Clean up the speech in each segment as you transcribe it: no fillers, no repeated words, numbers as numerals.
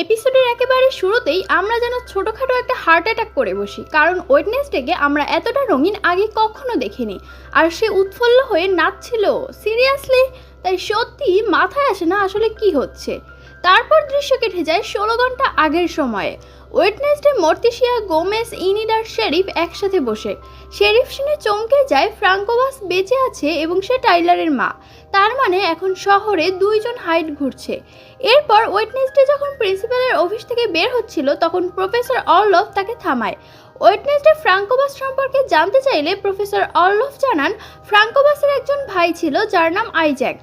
এপিসোডের একেবারে শুরুতেই আমরা যেন ছোটোখাটো একটা হার্ট অ্যাটাক করে বসি, কারণ ওয়েডনেসডেকে আমরা এতটা রঙিন আগে কখনো দেখিনি। আর সে উৎফুল্ল হয়ে নাচছিল, সিরিয়াসলি। তাই সত্যি মাথায় আসে না আসলে কি হচ্ছে। তারপর দৃশ্য কেটে যায় 16 ঘন্টা আগের সময়ে। ওয়েডনেসডে মর্তিসিয়া, গোমেজ, ইনিড আর শেরিফ একসাথে বসে। শেরিফ শুনে চমকে যায় ফ্রাঙ্কোবাস বেঁচে আছে এবং সে টাইলারের মা। তার মানে এখন শহরে দুইজন হাইড ঘুরছে। এরপর ওয়েডনেসডে যখন প্রিন্সিপালের অফিস থেকে বের হচ্ছিল তখন প্রফেসর অরলফ তাকে থামায়। ওয়েডনেসডে ফ্রাঙ্কোবাস সম্পর্কে জানতে চাইলে প্রফেসর অরলফ জানান ফ্রাঙ্কোবাসের একজন ভাই ছিল যার নাম আইজ্যাক।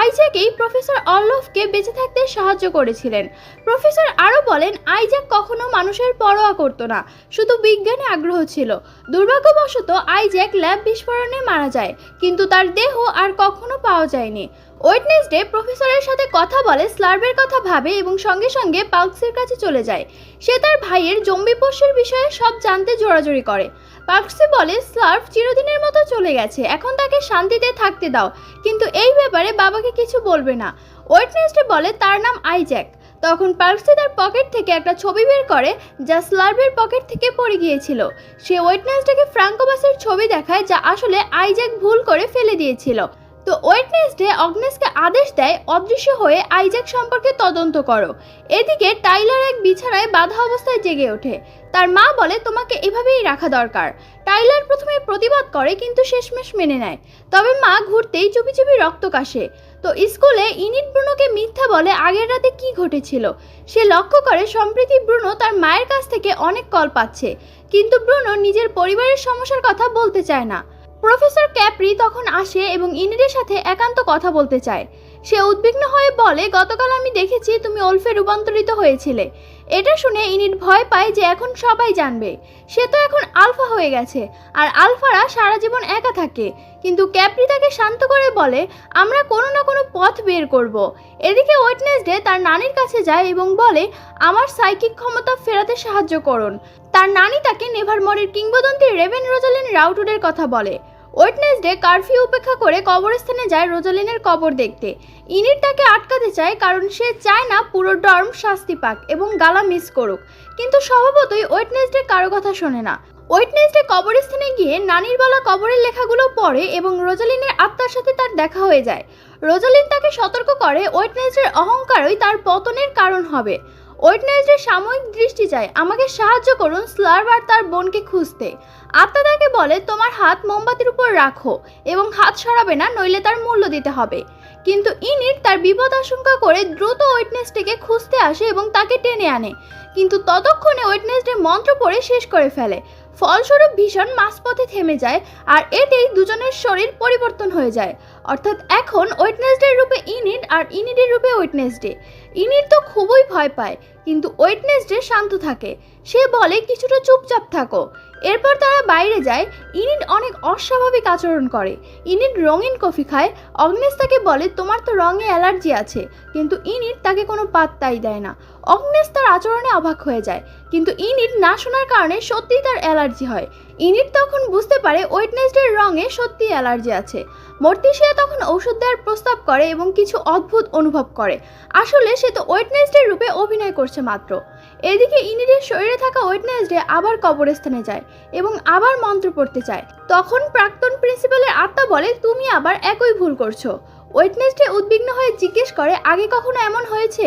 আইজ্যাকই প্রফেসর অরলফকে বেঁচে থাকতে সাহায্য করেছিলেন। প্রফেসর আরও বলেন আইজ্যাক কখনো মানুষের পরোয়া করতো না, শুধু বিজ্ঞানে আগ্রহ ছিল। দুর্ভাগ্যবশত আইজ্যাক ল্যাব বিস্ফোরণে মারা যায়, কিন্তু তার দেহ আর কখনো পাওয়া যায়নি। ওয়েডনেসডে প্রফেসরের সাথে কথা বলে, স্লার্ভের কথা ভাবে এবং সঙ্গে সঙ্গে পার্কসের কাছে চলে যায়। সে তার ভাইয়ের জম্বি পোষ্যের বিষয়ে সব জানতে জোরাজোরি করে। পার্কসে বলে স্লার্ভ চিরদিনের মতো চলে গেছে, এখন তাকে শান্তিতে থাকতে দাও, কিন্তু এই ব্যাপারে বাবাকে কিছু বলবে না। ওয়েডনেসডে বলে তার নাম আইজ্যাক। তখন পার্কসে তার পকেট থেকে একটা ছবি বের করে যা স্লার্ভের পকেট থেকে পড়ে গিয়েছিল। সে ওয়েডনেসডেকে ফ্রাঙ্কোবাসের ছবি দেখায়, যা আসলে আইজ্যাক ভুল করে ফেলে দিয়েছিল। তো ওয়েডনেসডে অগনেসকে আদেশ দেয় অদৃশ্য হয়ে আইজ্যাক সম্পর্কে তদন্ত করো। এদিকে টাইলার এক বিছানায় বাঁধা অবস্থায় জেগে ওঠে। তার মা বলে তোমাকে এভাবেই রাখা দরকার। টাইলার প্রথমে প্রতিবাদ করে কিন্তু শেষমেশ মেনে নেয়। তবে মা ঘুরতেই চুপি চুপি রক্ত কাশে। তো স্কুলে ইনিড ব্রুনোকে মিথ্যা বলে আগের রাতে কি ঘটেছিল। সে লক্ষ্য করে সম্প্রতি ব্রুনো তার মায়ের কাছ থেকে অনেক কল পাচ্ছে, কিন্তু ব্রুনো নিজের পরিবারের সমস্যার কথা বলতে চায় না। প্রফেসর ক্যাপ্রি তখন আসে এবং ইনিডের সাথে একান্ত কথা বলতে চায়। সে উদ্বিগ্ন হয়ে বলে গতকাল আমি দেখেছি তুমি ওলফে রূপান্তরিত হয়েছিলে। এটা শুনে ইনিড ভয় পায় যে এখন সবাই জানবে। সে তো এখন আলফা হয়ে গেছে, আর আলফারা সারা জীবন একা থাকে। কিন্তু ক্যাপ্রি তাকে শান্ত করে বলে আমরা কোনো না কোনো পথ বের করব। এদিকে ওয়েডনেসডে তার নানির কাছে যায় এবং বলে আমার সাইকিক ক্ষমতা ফেরাতে সাহায্য করুন। তার নানি তাকে নেভারমোরের কিংবদন্তি রেভেন রোজালিন রাউটউডের কথা বলে। ওয়েডনেসডে কারফিউ উপেক্ষা করে কবরস্থানে যায় রোজালিনের কবর দেখতে। ইনিড তাকে আটকাতে চায় কারণ সে চায় না পুরো ডর্ম শাস্তি পাক এবং গালা মিস করুক, কিন্তু স্বভাবতই ওয়েডনেসডে কারো কথা শোনে না। ওয়েডনেসডে কবরস্থানে গিয়ে নানির বলা কবরের লেখাগুলো পড়ে এবং রোজালিনের আত্মার সাথে তার দেখা হয়ে যায়। রোজালিন তাকে সতর্ক করে ওয়েডনেসডের অহংকারই তার পতনের কারণ হবে। ওয়েডনেসডের সাময়িক দৃষ্টি চায়, আমাকে সাহায্য করুন স্লার্ভ আর তার বোনকে খুঁজতে। আত্মা তাকে বলে তোমার হাত মোমবাতির উপর রাখো এবং হাত সরাবে না, নইলে তার মূল্য দিতে হবে। কিন্তু ইনিড তার বিপদ আশঙ্কা করে দ্রুত ওয়েডনেসডেকে খুঁজতে আসে এবং তাকে টেনে আনে, কিন্তু ততক্ষণে ওয়েডনেসডে মন্ত্র পড়ে শেষ করে ফেলে। ফলস্বরূপ ভীষণ মাঝপথে থেমে যায়, আর এতেই দুজনের শরীর পরিবর্তন হয়ে যায়। অর্থাৎ এখন ওয়েডনেসডের রূপে ইনিড আর ইনিডের রূপে ওয়েডনেসডে। ইনিড তো খুবই ভয় পায়, কিন্তু ওয়েডনেসডে শান্ত থাকে। সে বলে কিছুটা চুপচাপ থাকো। এরপর তারা বাইরে যায়। ইনিড অনেক অস্বাভাবিক আচরণ করে। ইনিড রঙিন কফি খায়। অগনেস তাকে বলে তোমার তো রঙে অ্যালার্জি আছে, কিন্তু ইনিড তাকে কোনো পাত্তাই দেয় না। অগনেস তার আচরণে অবাক হয়ে যায়, কিন্তু ইনিড না শোনার কারণে সত্যিই তার অ্যালার্জি হয়। ইনিড তখন বুঝতে পারে ওয়েডনেসডের রঙে সত্যিই অ্যালার্জি আছে। মর্তিসিয়া তখন ঔষধ দেওয়ার প্রস্তাব করে এবং কিছু অদ্ভুত অনুভব করে। আসলে সে তো ওয়েডনেসডের রূপে অভিনয় করছে মাত্র। এদিকে ইনিডের শরীরে থাকা ওয়েডনেসডে আবার কবরস্থানে যায় এবং আবার মন্ত্র পড়তে চায়। তখন প্রাক্তন প্রিন্সিপালের আত্মা বলে তুমি আবার একই ভুল করছো। ওয়েডনেসডে উদ্বিগ্ন হয়ে জিজ্ঞেস করে আগে কখনো এমন হয়েছে।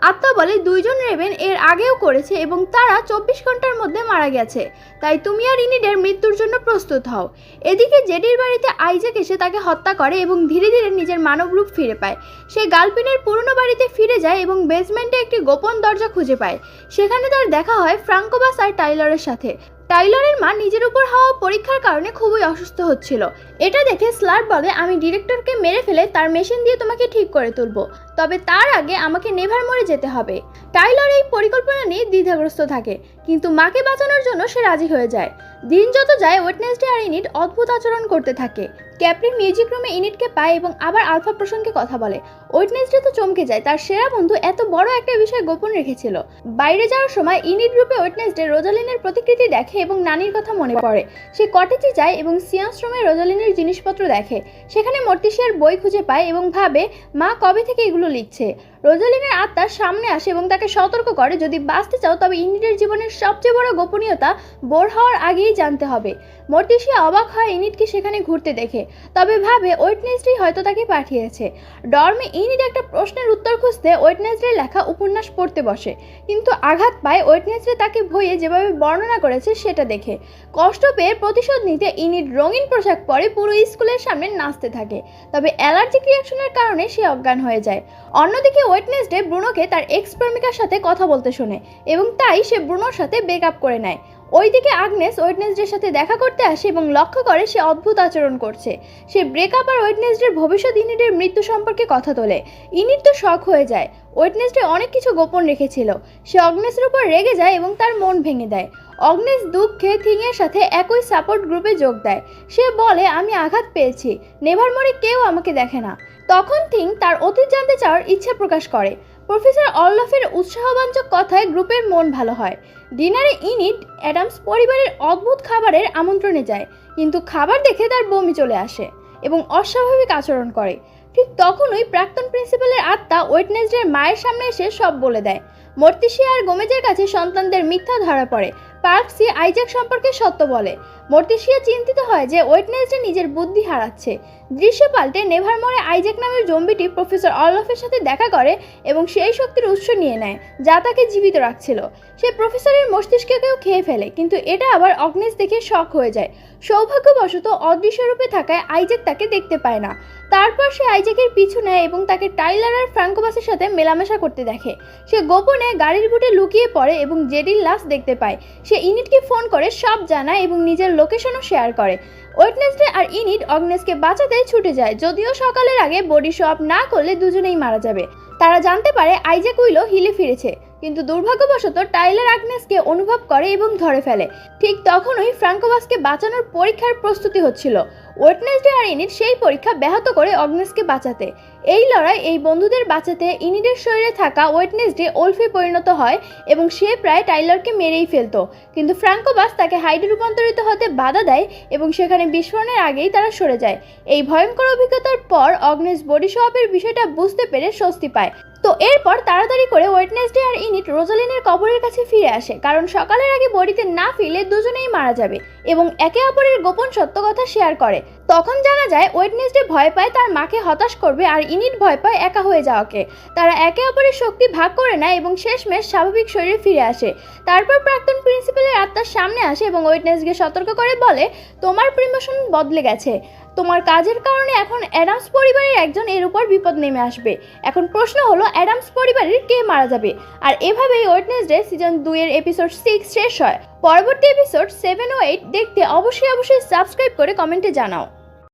আত্মা বলে দুইজন রেভেন এর আগেও করেছে এবং তারা 24 ঘন্টার মধ্যে মারা গেছে, তাই তুমি আর ইনিডের মৃত্যুর জন্য প্রস্তুত হও। এদিকে জেডির বাড়িতে আইজ্যাক এসে তাকে হত্যা করে এবং ধীরে ধীরে নিজের মানব রূপ ফিরে পায়। সে গালপিনের পুরনো বাড়িতে ফিরে যায় এবং বেসমেন্টে একটি গোপন দরজা খুঁজে পায়। সেখানে তার দেখা হয় ফ্রাঙ্কোবাস আর টাইলারের সাথে। টাইলারের মা নিজের উপর হওয়া পরীক্ষার কারণে খুবই অসুস্থ হচ্ছিল। এটা দেখে স্লার্ভ বলে আমি ডিরেক্টরকে মেরে ফেলে তার মেশিন দিয়ে তোমাকে ঠিক করে তুলব, তবে তার আগে আমাকে নেভারমোরে যেতে হবে। টাইলার এই পরিকল্পনা নিয়ে দ্বিধাগ্রস্ত থাকে, কিন্তু মাকে বাঁচানোর জন্য সে রাজি হয়ে যায়। দিন যত যায় ওয়েডনেসডে আর ইনিড অদ্ভুত আচরণ করতে থাকে। ক্যাপ্রি মিউজিক রুমে ইনিটকে পায় এবং আবার আলফা প্রসঙ্গে কথা বলে। ওয়েডনেসডে তো চমকে যায়, তার সেরা বন্ধু এত বড় একটা বিষয় গোপন রেখেছিল। বাইরে যাওয়ার সময় ইনিট গ্রুপে ওয়েডনেসডে রোজালিনের প্রতিকৃতি দেখে এবং নানির কথা মনে পড়ে। সে কটেজে যায় এবং সিয়ান্স রুমে রোজালিনের জিনিসপত্র দেখে। সেখানে মর্টিসিয়ার বই খুঁজে পায় এবং ভাবে মা কবে থেকে এগুলো লিখছে। রোজালিনের আত্মা সামনে আসে এবং তাকে সতর্ক করে, যদি বাঁচতে চাও তবে ইনিটের জীবনের সবচেয়ে বড় গোপনীয়তা বোর হওয়ার আগেই জানতে হবে। মর্টিসিয়া অবাক হয় ইনিটকে সেখানে ঘুরতে দেখে, তবে ভাবে ওয়েডনেসডে হয়তো তাকে পাঠিয়েছে। ডর্মে ইনিট একটা প্রশ্নের উত্তর খুঁজতে ওয়েডনেসডে লেখা উপন্যাস পড়তে বসে, কিন্তু আঘাত পায় ওয়েডনেসডে তাকে ভয়ে যেভাবে বর্ণনা করেছে সেটা দেখে। কষ্ট পেয়ে প্রতিশোধ নিতে ইনিট রঙিন পোশাক পরে পুরো স্কুলের সামনে নাচতে থাকে, তবে অ্যালার্জিক রিয়াকশনের কারণে সে অজ্ঞান হয়ে যায়। অন্যদিকে ওয়েডনেসডে ব্রুনোকে তার এক্স প্রেমিকার সাথে কথা বলতে শোনে এবং তাই সে ব্রুনোর সাথে ব্রেকআপ করে নেয়। ওইদিকে আগনেস ওয়েডনেসডের সাথে দেখা করতে আসে এবং লক্ষ্য করে সে অদ্ভুত আচরণ করছে। সে ব্রেকআপ আর ওয়েডনেসডের ভবিষ্যৎ ইনিটের মৃত্যু সম্পর্কে কথা তোলে। ইনিট তো শক হয়ে যায়, ওয়েডনেসডে অনেক কিছু গোপন রেখেছিল। সে অগ্নেসের উপর রেগে যায় এবং তার মন ভেঙে দেয়। অগ্নেস দুঃখে থিংয়ের সাথে একই সাপোর্ট গ্রুপে যোগ দেয়। সে বলে আমি আঘাত পেয়েছি, নেভারমোরে কেউ আমাকে দেখে না। তখন থিং তার অতীত জানতে চাওয়ার ইচ্ছা প্রকাশ করে। প্রফেসর অল্লাফের উৎসাহবাঞ্চক কথায় গ্রুপের মন ভালো হয়। ডিনারে ইনিট অ্যাডামস পরিবারের অদ্ভুত খাবারের আমন্ত্রণে যায়, কিন্তু খাবার দেখে তার বমি চলে আসে এবং অস্বাভাবিক আচরণ করে। ঠিক তখনই প্রাক্তন প্রিন্সিপালের আত্মা ওয়েডনেসডের মায়ের সামনে এসে সব বলে দেয়। মর্টিসিয়া আর গোমেজের কাছে সন্তানদের মিথ্যা ধরা পড়ে। পার্কসি আইজ্যাক সম্পর্কে সত্য বলে। মর্টিসিয়া চিন্তিত হয় যে ওয়েডনেসডে নিজের বুদ্ধি হারাচ্ছে। দৃশ্য পাল্টে নেভারমোরে আইজ্যাক নামের জম্বিটি প্রফেসর অল্লাফের সাথে দেখা করে এবং সেই শক্তির উৎস নিয়ে নেয় যা তাকে জীবিত রাখছিল। সে প্রফেসরের মস্তিষ্ককেও খেয়ে ফেলে, কিন্তু এটা আবার অগ্নেস দেখে শক হয়ে যায়। সৌভাগ্যবশত অদৃশ্য রূপে থাকায় আইজ্যাক তাকে দেখতে পায় না। তারপর সে আইজ্যাকের পিছু নেয় এবং তাকে টাইলার আর ফ্রাঙ্কোবাসের সাথে মেলামেশা করতে দেখে। সে গোপনে গাড়ির বুটে লুকিয়ে পড়ে এবং জেডির লাশ দেখতে পায়। সে ইনিটকে ফোন করে সব জানায় এবং নিজের লোকেশনও শেয়ার করে। ওয়েডনেসডে আর ইনিট অগ্নেসকে বাঁচাতে ছুটে যায়, যদিও সকালের আগে বডি সোয়াপ না করলে দুজনেই মারা যাবে। তারা জানতে পারে আইজ্যাক উইলো হিলে ফিরেছে, কিন্তু দুর্ভাগ্যবশত টাইলার আগনেসকে অনুভব করে এবং ধরে ফেলে। ঠিক তখনই ফ্রাঙ্কোবাসকে বাঁচানোর পরীক্ষার প্রস্তুতি হচ্ছিল। ওয়েডনেসডে আর ইনিট সেই পরীক্ষা ব্যাহত করে অগ্নেসকে বাঁচাতে। এই লড়াই এই বন্ধুদের বাঁচাতে ইনিটের শরীরে থাকা ওয়েডনেসডে ওলফে পরিণত হয় এবং সে প্রায় টাইলারকে মেরেই ফেলতো, কিন্তু ফ্রাঙ্কোবাস তাকে হাইডে রূপান্তরিত হতে বাধা দেয় এবং সেখানে বিস্ফোরণের আগেই তারা সরে যায়। এই ভয়ঙ্কর অভিজ্ঞতার পর অগ্নেস বডি সোয়াপের বিষয়টা বুঝতে পেরে স্বস্তি পায়। তো এরপর তাড়াতাড়ি করে ওয়েডনেসডে আর ইনিট রোজালিনের কবরের কাছে ফিরে আসে, কারণ সকালের আগে বডিতে না ফিরলে দুজনেই মারা যাবে, এবং একে অপরের গোপন সত্য কথা শেয়ার করে। তখন জানা যায় ওয়েডনেসডে ভয় পায় তার মাকে হতাশ করবে আর ইনিট ভয় পায় একা হয়ে যাওয়াকে। তারা একে অপরের শক্তি ভাগ করে নেয় এবং শেষমেশ স্বাভাবিক শরীরে ফিরে আসে। তারপর প্রাক্তন প্রিন্সিপালের আত্মার সামনে আসে এবং ওয়েডনেসডেকে সতর্ক করে বলে, তোমার প্রিমোশন বদলে গেছে, তোমার কাজের কারণে এখন অ্যাডামস পরিবারের একজন এর উপর বিপদ নেমে আসবে। এখন প্রশ্ন হলো অ্যাডামস পরিবারের কে মারা যাবে। আর এভাবেই ওয়েডনেসডে সিজন 2 এর এপিসোড 6 শেষ হয়। পরবর্তী এপিসোড 7 ও 8 দেখতে অবশ্যই সাবস্ক্রাইব করে কমেন্টে জানাও।